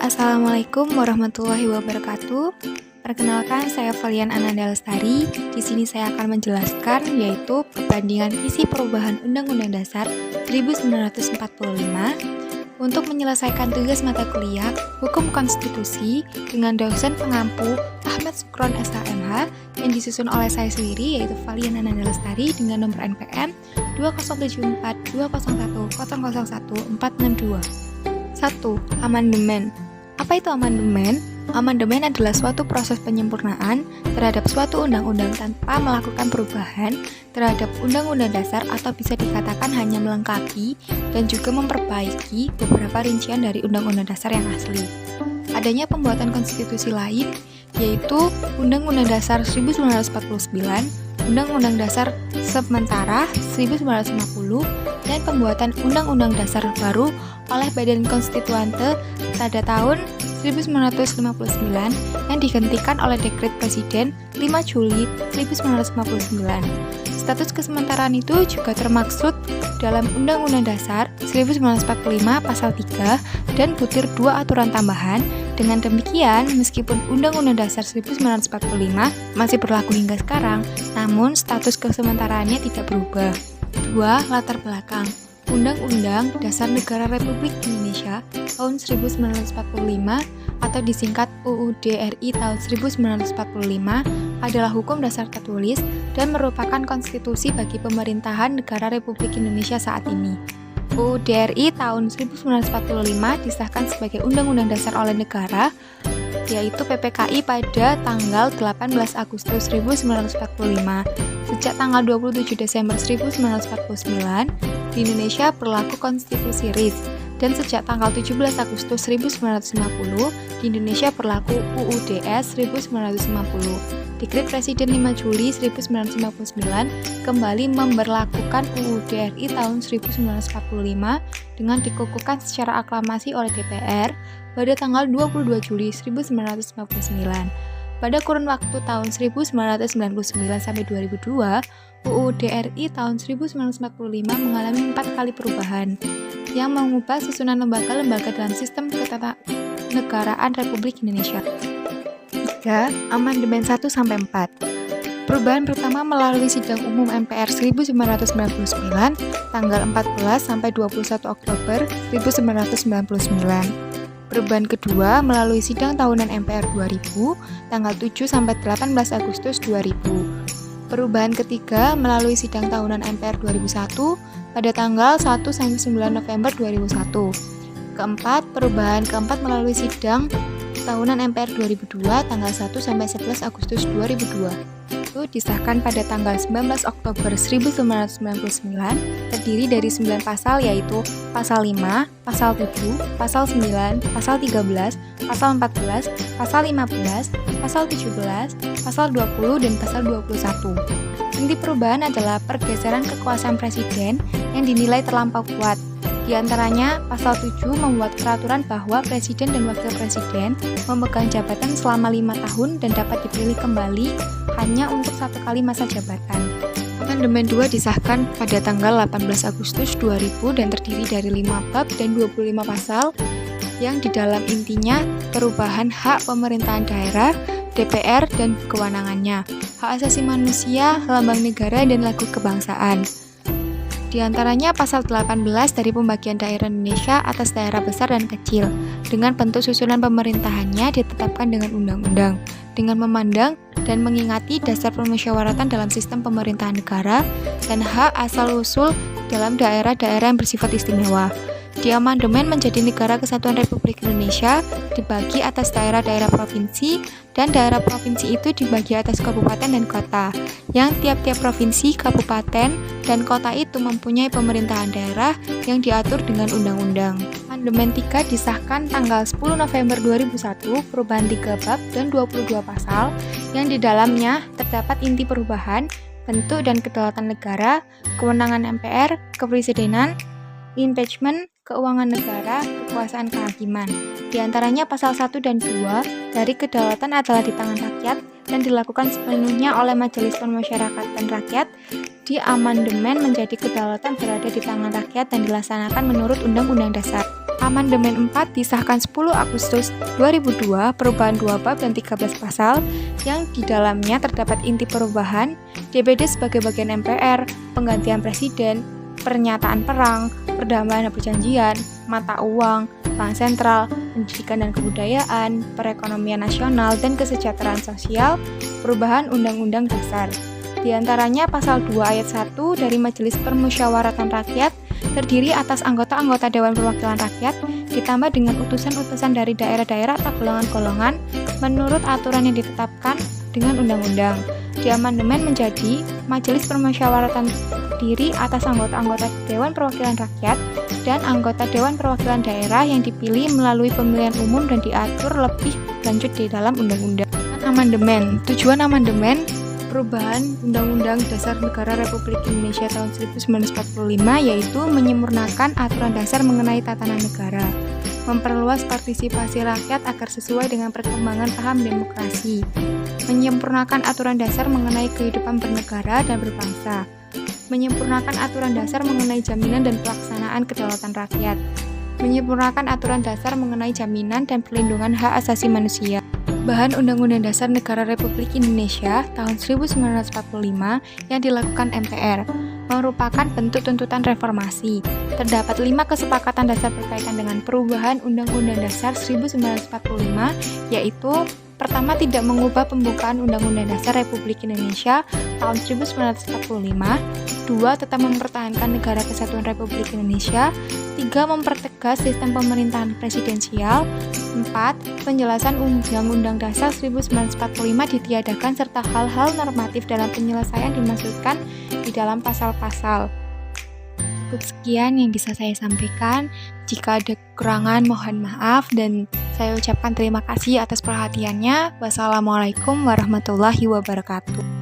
Assalamualaikum warahmatullahi wabarakatuh. Perkenalkan, saya Valian Ananda Lestari. Di sini saya akan menjelaskan yaitu perbandingan isi perubahan Undang-Undang Dasar 1945 untuk menyelesaikan tugas mata kuliah Hukum Konstitusi dengan dosen pengampu Ahmad Sukron SHMH yang disusun oleh saya sendiri yaitu Valian Ananda Lestari dengan nomor NPM 2074201001462. 1. Amandemen. Apa itu amandemen? Amandemen adalah suatu proses penyempurnaan terhadap suatu undang-undang tanpa melakukan perubahan terhadap undang-undang dasar atau bisa dikatakan hanya melengkapi dan juga memperbaiki beberapa rincian dari undang-undang dasar yang asli. Adanya pembuatan konstitusi lain yaitu Undang-Undang Dasar 1949, Undang-Undang Dasar sementara 1950, dan pembuatan Undang-Undang Dasar baru oleh Badan Konstituante pada tahun 1959 yang digantikan oleh Dekret Presiden 5 Juli 1959. Status kesementaraan itu juga termaksud dalam Undang-Undang Dasar 1945 Pasal 3 dan butir 2 aturan tambahan. Dengan demikian, meskipun Undang-Undang Dasar 1945 masih berlaku hingga sekarang, namun status kesementaraannya tidak berubah. 2. Latar belakang. Undang-Undang Dasar Negara Republik Indonesia tahun 1945 atau disingkat UUD RI tahun 1945 adalah hukum dasar tertulis dan merupakan konstitusi bagi pemerintahan negara Republik Indonesia saat ini. UUD RI tahun 1945 disahkan sebagai Undang-Undang Dasar oleh negara, yaitu PPKI pada tanggal 18 Agustus 1945. Sejak tanggal 27 Desember 1949, di Indonesia berlaku konstitusi RIS, dan sejak tanggal 17 Agustus 1950, di Indonesia berlaku UUDS 1950. Dekret Presiden 5 Juli 1959 kembali memberlakukan UUD RI tahun 1945 dengan dikukuhkan secara aklamasi oleh DPR pada tanggal 22 Juli 1959. Pada kurun waktu tahun 1999 sampai 2002, UUD RI tahun 1945 mengalami 4 kali perubahan yang mengubah susunan lembaga-lembaga dalam sistem ketatanegaraan Republik Indonesia. 3. Amandemen 1-4. Perubahan pertama melalui Sidang Umum MPR 1999 tanggal 14 sampai 21 Oktober 1999. Perubahan kedua melalui Sidang Tahunan MPR 2000 tanggal 7 sampai 18 Agustus 2000. Perubahan ketiga melalui Sidang Tahunan MPR 2001 pada tanggal 1 sampai 9 November 2001. Keempat, perubahan keempat melalui Sidang Tahunan MPR 2002 tanggal 1 sampai 11 Agustus 2002. Itu disahkan pada tanggal 19 Oktober 1999, terdiri dari 9 pasal yaitu Pasal 5, Pasal 7, Pasal 9, Pasal 13, Pasal 14, Pasal 15, Pasal 17, Pasal 20, dan Pasal 21. Inti perubahan adalah pergeseran kekuasaan Presiden yang dinilai terlampau kuat. Di antaranya, Pasal 7 membuat peraturan bahwa Presiden dan Wakil Presiden memegang jabatan selama 5 tahun dan dapat dipilih kembali hanya untuk 1 kali masa jabatan. Amandemen 2 disahkan pada tanggal 18 Agustus 2000 dan terdiri dari 5 bab dan 25 pasal yang di dalam intinya perubahan hak pemerintahan daerah, DPR, dan kewenangannya, hak asasi manusia, lambang negara, dan lagu kebangsaan. Di antaranya pasal 18 dari pembagian daerah Indonesia atas daerah besar dan kecil, dengan bentuk susunan pemerintahannya ditetapkan dengan undang-undang, dengan memandang dan mengingati dasar permusyawaratan dalam sistem pemerintahan negara dan hak asal-usul dalam daerah-daerah yang bersifat istimewa. Di amandemen menjadi Negara Kesatuan Republik Indonesia dibagi atas daerah-daerah provinsi, dan daerah provinsi itu dibagi atas kabupaten dan kota, yang tiap-tiap provinsi, kabupaten, dan kota itu mempunyai pemerintahan daerah yang diatur dengan undang-undang. Amandemen 3 disahkan tanggal 10 November 2001, perubahan 3 bab dan 22 pasal, yang di dalamnya terdapat inti perubahan, bentuk dan kedaulatan negara, kewenangan MPR, kepresidenan, impeachment, keuangan negara, kekuasaan kehakiman. Di antaranya pasal 1 dan 2 dari kedaulatan adalah di tangan rakyat dan dilakukan sepenuhnya oleh Majelis Permusyawaratan Rakyat. Di amandemen menjadi kedaulatan berada di tangan rakyat dan dilaksanakan menurut Undang-Undang Dasar. Amandemen 4 disahkan 10 Agustus 2002, perubahan 2 bab dan 13 pasal yang di dalamnya terdapat inti perubahan, DPD sebagai bagian MPR, penggantian presiden, pernyataan perang, perdamaian dan perjanjian, mata uang, bank sentral, pendidikan dan kebudayaan, perekonomian nasional dan kesejahteraan sosial, perubahan Undang-Undang Dasar. Di antaranya pasal 2 ayat 1 dari Majelis Permusyawaratan Rakyat terdiri atas anggota-anggota Dewan Perwakilan Rakyat ditambah dengan utusan-utusan dari daerah-daerah atau golongan-golongan menurut aturan yang ditetapkan dengan undang-undang. Di amandemen menjadi Majelis Permusyawaratan terdiri atas anggota-anggota Dewan Perwakilan Rakyat dan anggota Dewan Perwakilan Daerah yang dipilih melalui pemilihan umum dan diatur lebih lanjut di dalam undang-undang. Amandemen. Tujuan amandemen perubahan Undang-Undang Dasar Negara Republik Indonesia tahun 1945 yaitu menyempurnakan aturan dasar mengenai tatanan negara, memperluas partisipasi rakyat agar sesuai dengan perkembangan paham demokrasi, menyempurnakan aturan dasar mengenai kehidupan bernegara dan berbangsa, menyempurnakan aturan dasar mengenai jaminan dan pelaksanaan kedaulatan rakyat, menyempurnakan aturan dasar mengenai jaminan dan perlindungan hak asasi manusia. Bahan Undang-Undang Dasar Negara Republik Indonesia tahun 1945 yang dilakukan MPR merupakan bentuk tuntutan reformasi. Terdapat 5 kesepakatan dasar berkaitan dengan perubahan Undang-Undang Dasar 1945, yaitu pertama, tidak mengubah pembukaan Undang-Undang Dasar Republik Indonesia tahun 1945. 2. Tetap mempertahankan Negara Kesatuan Republik Indonesia. 3. Mempertegas sistem pemerintahan presidensial. 4. Penjelasan Undang-Undang Dasar 1945 ditiadakan serta hal-hal normatif dalam penyelesaian dimaksudkan di dalam pasal-pasal. Cukup sekian yang bisa saya sampaikan. Jika ada kekurangan mohon maaf dan saya ucapkan terima kasih atas perhatiannya. Wassalamualaikum warahmatullahi wabarakatuh.